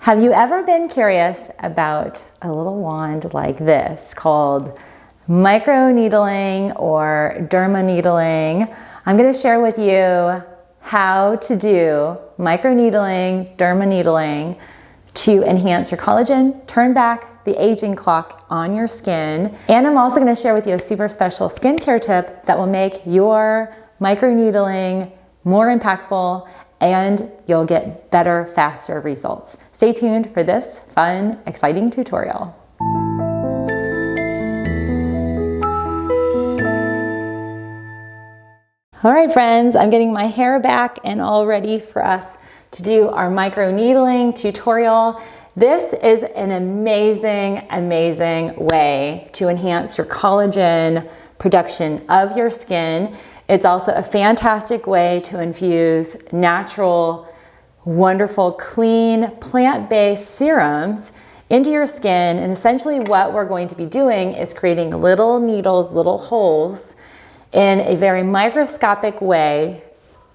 Have you ever been curious about a little wand like this called microneedling or dermaneedling? I'm going to share with you how to do microneedling, dermaneedling to enhance your collagen, turn back the aging clock on your skin. And I'm also going to share with you a super special skincare tip that will make your microneedling more impactful and you'll get better, faster results. Stay tuned for this fun, exciting tutorial. All right, friends, I'm getting my hair back and all ready for us to do our microneedling tutorial. This is an amazing, amazing way to enhance your collagen production of your skin. It's also a fantastic way to infuse natural, wonderful, clean, plant-based serums into your skin. And essentially what we're going to be doing is creating little needles, little holes in a very microscopic way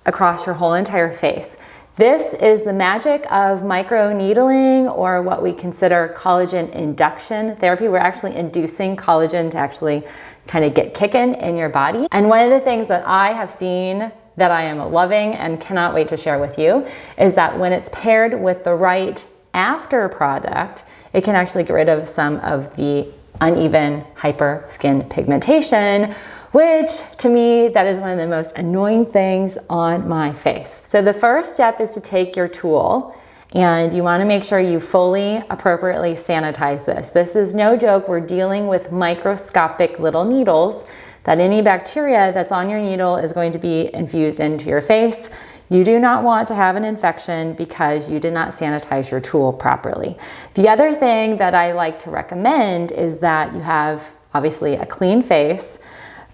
across your whole entire face. This is the magic of microneedling, or what we consider collagen induction therapy. We're actually inducing collagen to actually kind of get kicking in your body. And one of the things that I have seen that I am loving and cannot wait to share with you is that when it's paired with the right after product, it can actually get rid of some of the uneven hyper skin pigmentation, which to me, that is one of the most annoying things on my face. So the first step is to take your tool and you want to make sure you fully, appropriately sanitize this. This is no joke. We're dealing with microscopic little needles that any bacteria that's on your needle is going to be infused into your face. You do not want to have an infection because you did not sanitize your tool properly. The other thing that I like to recommend is that you have obviously a clean face,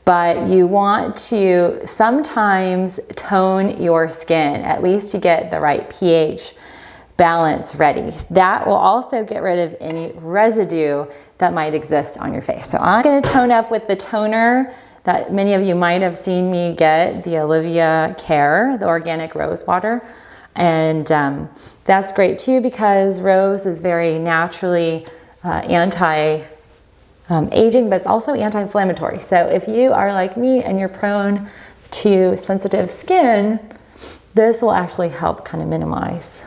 but you want to sometimes tone your skin, at least to get the right pH balance ready. That will also get rid of any residue that might exist on your face. So I'm going to tone up with the toner that many of you might have seen me get, the Olivia Care, the organic rose water. And that's great too because rose is very naturally aging, but it's also anti-inflammatory. So if you are like me and you're prone to sensitive skin, this will actually help kind of minimize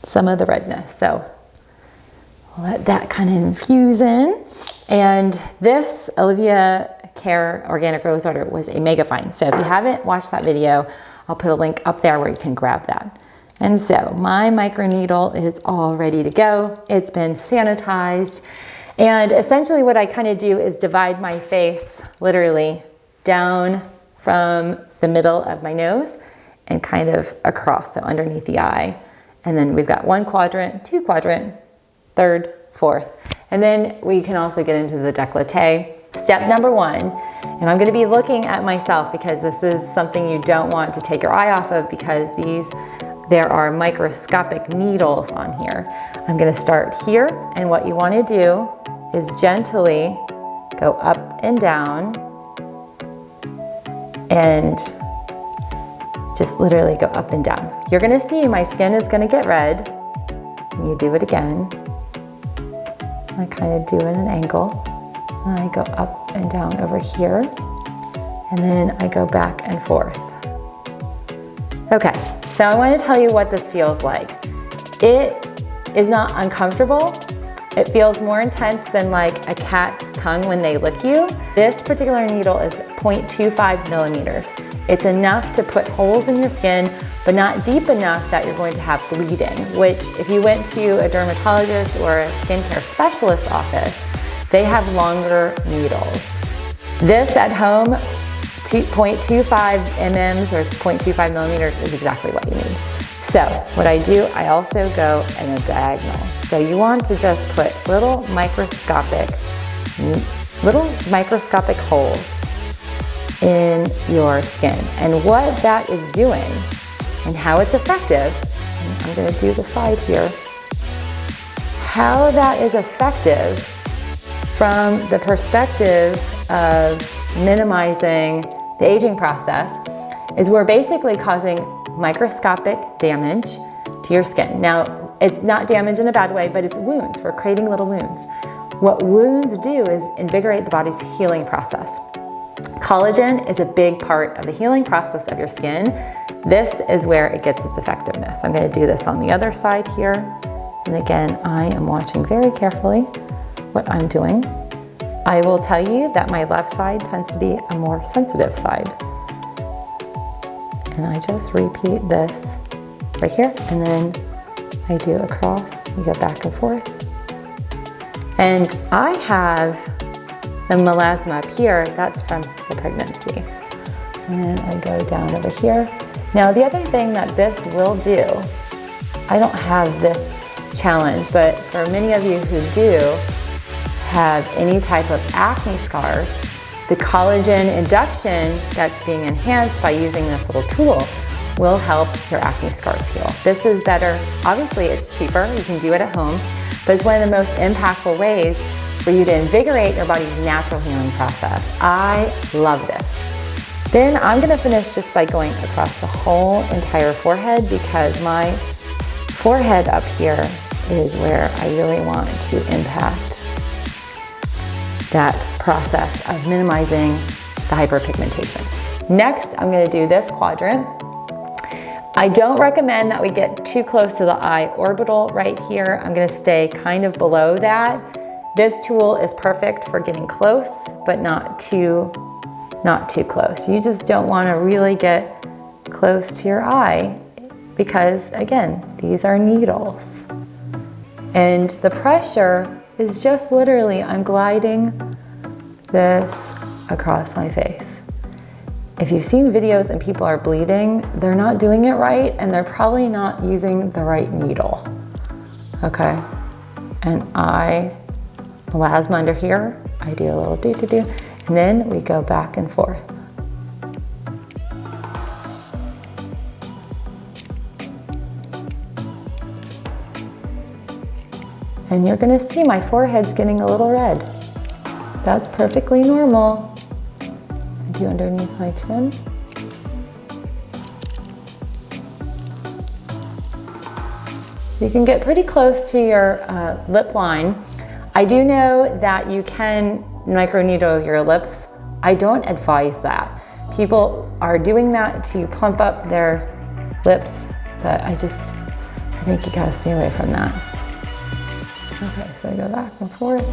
some of the redness. So we'll let that kind of infuse in. And this Olivia Care Organic Rose Water was a mega find. So if you haven't watched that video, I'll put a link up there where you can grab that. And so my microneedle is all ready to go. It's been sanitized. And essentially what I kind of do is divide my face literally down from the middle of my nose and kind of across, so underneath the eye. And then we've got one quadrant, two quadrant, third, fourth. And then we can also get into the décolleté. Step number one, and I'm going to be looking at myself because this is something you don't want to take your eye off of because there are microscopic needles on here. I'm going to start here, and what you want to do is gently go up and down and just literally go up and down. You're going to see my skin is going to get red, and you do it again. I kind of do it at an angle, and I go up and down over here, and then I go back and forth. Okay, so I want to tell you what this feels like. It is not uncomfortable. It feels more intense than like a cat's tongue when they lick you. This particular needle is 0.25 millimeters. It's enough to put holes in your skin, but not deep enough that you're going to have bleeding, which if you went to a dermatologist or a skincare specialist office, they have longer needles. This at home, 0.25 mm or 0.25 millimeters is exactly what you need. So what I do, I also go in a diagonal. So you want to just put little microscopic holes in your skin. And what that is doing and how it's effective, I'm going to do the side here, how that is effective from the perspective of minimizing the aging process is we're basically causing microscopic damage to your skin. Now, it's not damage in a bad way, but it's wounds. We're creating little wounds. What wounds do is invigorate the body's healing process. Collagen is a big part of the healing process of your skin. This is where it gets its effectiveness. I'm going to do this on the other side here. And again, I am watching very carefully what I'm doing. I will tell you that my left side tends to be a more sensitive side. And I just repeat this right here, and then I do across, you go back and forth. And I have the melasma up here, that's from the pregnancy. And then I go down over here. Now the other thing that this will do, I don't have this challenge, but for many of you who do have any type of acne scars, the collagen induction that's being enhanced by using this little tool will help your acne scars heal. This is better, obviously it's cheaper, you can do it at home, but it's one of the most impactful ways for you to invigorate your body's natural healing process. I love this. Then I'm gonna finish just by going across the whole entire forehead, because my forehead up here is where I really want to impact that process of minimizing the hyperpigmentation. Next, I'm gonna do this quadrant. I don't recommend that we get too close to the eye orbital right here. I'm gonna stay kind of below that. This tool is perfect for getting close, but not too close. You just don't wanna really get close to your eye because, again, these are needles. And the pressure is just literally, I'm gliding this across my face. If you've seen videos and people are bleeding, they're not doing it right and they're probably not using the right needle, okay? And melasma under here, I do a little do-do-do, and then we go back and forth. And you're gonna see my forehead's getting a little red. That's perfectly normal. I do underneath my chin. You can get pretty close to your lip line. I do know that you can microneedle your lips. I don't advise that. People are doing that to plump up their lips, but I think you gotta stay away from that. Okay, so I go back and forth.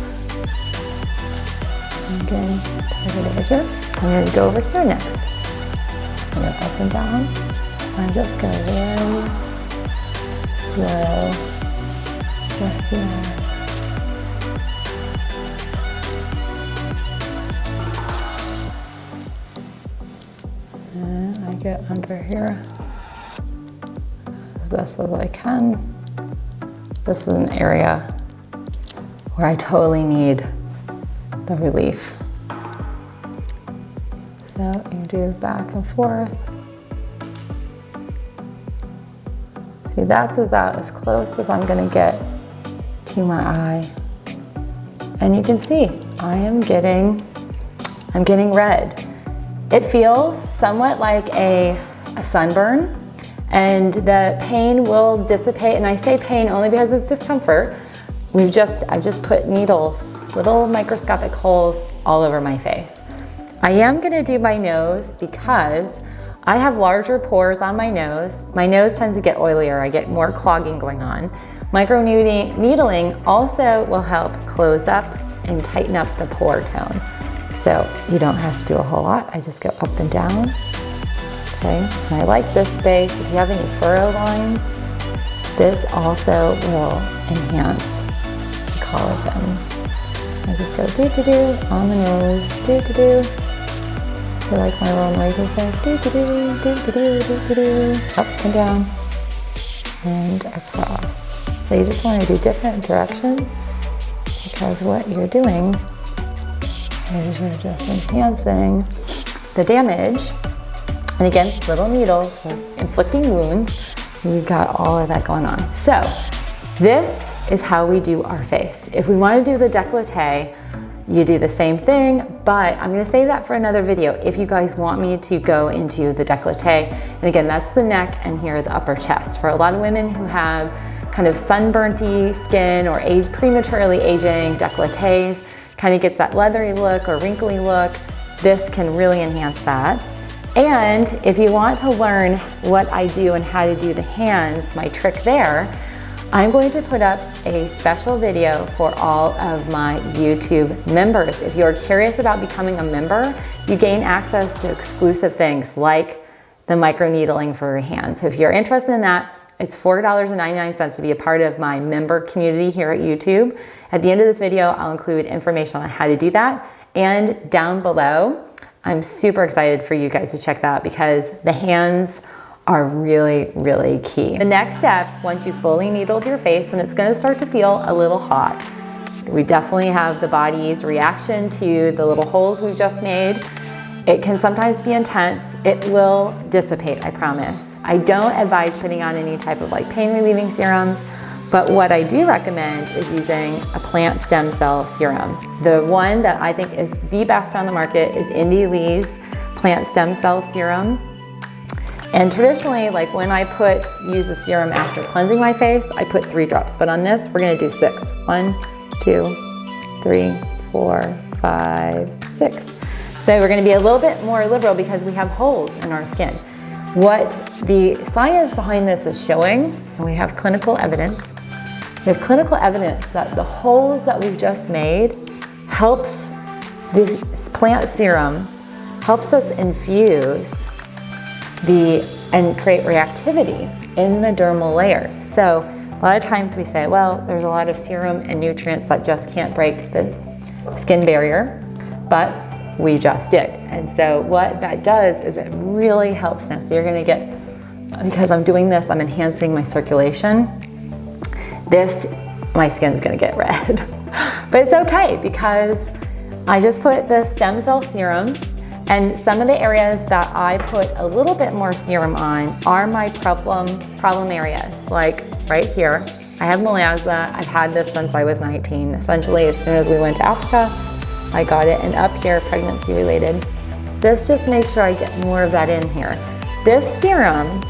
Again, put it over here. I'm going to go over here next. I'm going to up and down. I just go very slow with here. And I get under here as best as I can. This is an area where I totally need the relief. So you do back and forth. See, that's about as close as I'm gonna get to my eye. And you can see, I'm getting red. It feels somewhat like a sunburn, and the pain will dissipate. And I say pain only because it's discomfort. I've just put needles, little microscopic holes all over my face. I am gonna do my nose because I have larger pores on my nose. My nose tends to get oilier. I get more clogging going on. Microneedling also will help close up and tighten up the pore tone. So you don't have to do a whole lot. I just go up and down, okay? And I like this space. If you have any furrow lines, this also will enhance collagen. I just go do-do-do on the nose, do-do-do. I like my little noises there, do-do-do, do-do-do, do-do-do. Up and down and across. So you just want to do different directions because what you're doing is you're just enhancing the damage. And again, little needles, we're inflicting wounds. We've got all of that going on. So this is how we do our face. If we want to do the décolleté, you do the same thing, but I'm gonna save that for another video if you guys want me to go into the décolleté. And again, that's the neck and here the upper chest. For a lot of women who have kind of sunburnty skin or prematurely aging décolletés, kind of gets that leathery look or wrinkly look, this can really enhance that. And if you want to learn what I do and how to do the hands, my trick there, I'm going to put up a special video for all of my YouTube members. If you're curious about becoming a member, you gain access to exclusive things like the microneedling for your hands. So if you're interested in that, it's $4.99 to be a part of my member community here at YouTube. At the end of this video, I'll include information on how to do that. And down below, I'm super excited for you guys to check that out because the hands are really, really key. The next step, once you fully needled your face and it's gonna start to feel a little hot, we definitely have the body's reaction to the little holes we've just made. It can sometimes be intense. It will dissipate, I promise. I don't advise putting on any type of like pain relieving serums, but what I do recommend is using a plant stem cell serum. The one that I think is the best on the market is Lee's plant stem cell serum. And traditionally, like when I use a serum after cleansing my face, I put 3 drops, but on this, we're gonna do 6. 1, 2, 3, 4, 5, 6. So we're gonna be a little bit more liberal because we have holes in our skin. What the science behind this is showing, and we have clinical evidence, that the holes that we've just made helps the plant serum, helps us infuse and create reactivity in the dermal layer. So a lot of times we say, well, there's a lot of serum and nutrients that just can't break the skin barrier, but we just did. And so what that does is it really helps now. So you're gonna get, because I'm doing this, I'm enhancing my circulation. My skin's gonna get red. But it's okay because I just put the stem cell serum. And some of the areas that I put a little bit more serum on are my problem areas. Like right here, I have melasma. I've had this since I was 19. Essentially, as soon as we went to Africa, I got it. And up here, pregnancy related. This just makes sure I get more of that in here. This serum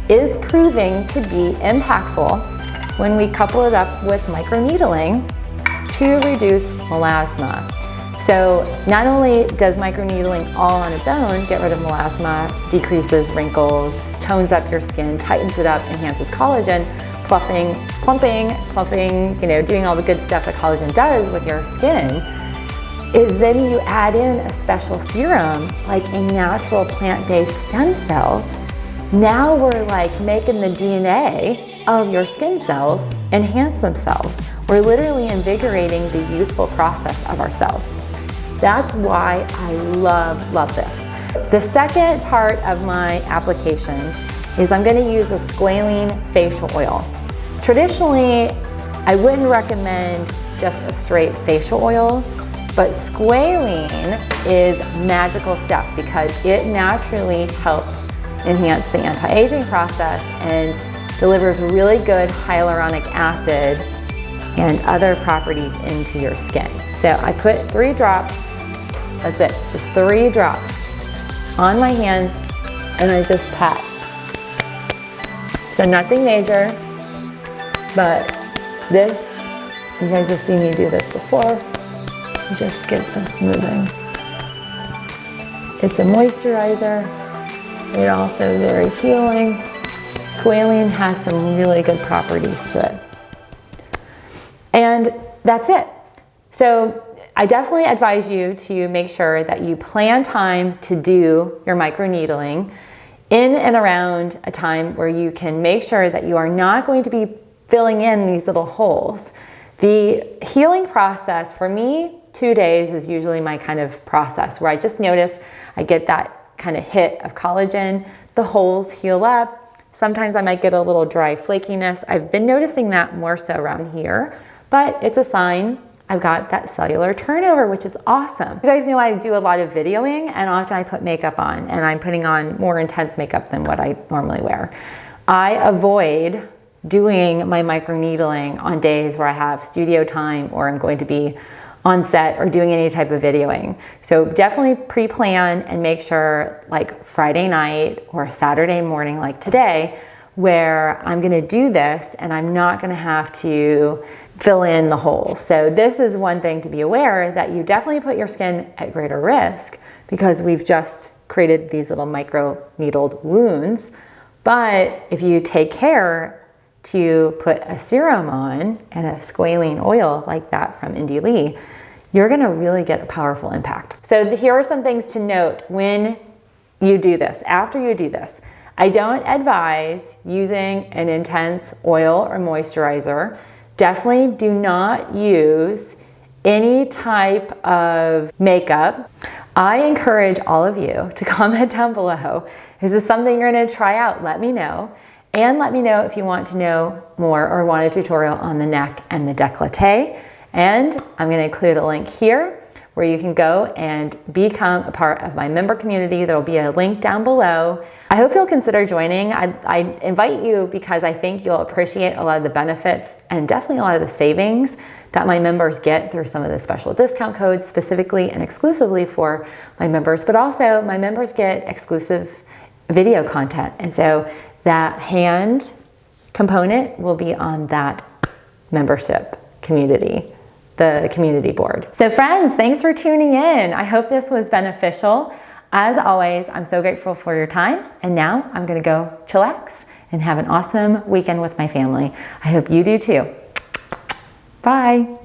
is proving to be impactful when we couple it up with microneedling to reduce melasma. So not only does microneedling all on its own get rid of melasma, decreases wrinkles, tones up your skin, tightens it up, enhances collagen, plumping, doing all the good stuff that collagen does with your skin, is then you add in a special serum, like a natural plant-based stem cell. Now we're like making the DNA of your skin cells enhance themselves. We're literally invigorating the youthful process of our cells. That's why I love this. The second part of my application is I'm gonna use a squalane facial oil. Traditionally, I wouldn't recommend just a straight facial oil, but squalane is magical stuff because it naturally helps enhance the anti-aging process and delivers really good hyaluronic acid and other properties into your skin. So I put 3 drops, that's it, just 3 drops on my hands and I just pat. So nothing major, but this, you guys have seen me do this before. Just get this moving. It's a moisturizer. It also very healing. Squalane has some really good properties to it. And that's it. So I definitely advise you to make sure that you plan time to do your microneedling in and around a time where you can make sure that you are not going to be filling in these little holes. The healing process for me, 2 days is usually my kind of process where I just notice I get that kind of hit of collagen, the holes heal up. Sometimes I might get a little dry flakiness. I've been noticing that more so around here, but it's a sign I've got that cellular turnover, which is awesome. You guys know I do a lot of videoing and often I put makeup on and I'm putting on more intense makeup than what I normally wear. I avoid doing my microneedling on days where I have studio time or I'm going to be on set or doing any type of videoing. So definitely pre-plan and make sure, like Friday night or Saturday morning like today, where I'm gonna do this and I'm not gonna have to fill in the holes. So this is one thing to be aware, that you definitely put your skin at greater risk because we've just created these little micro needled wounds. But if you take care to put a serum on and a squalane oil like that from Indie Lee, you're gonna really get a powerful impact. So here are some things to note when you do this, after you do this. I don't advise using an intense oil or moisturizer. Definitely do not use any type of makeup. I encourage all of you to comment down below. Is this something you're gonna try out? Let me know. And let me know if you want to know more or want a tutorial on the neck and the décolleté. And I'm gonna include a link here where you can go and become a part of my member community. There'll be a link down below. I hope you'll consider joining. I invite you because I think you'll appreciate a lot of the benefits and definitely a lot of the savings that my members get through some of the special discount codes specifically and exclusively for my members, but also my members get exclusive video content. And so that hand component will be on that membership community, the community board. So friends, thanks for tuning in. I hope this was beneficial. As always, I'm so grateful for your time. And now I'm gonna go chillax and have an awesome weekend with my family. I hope you do too. Bye.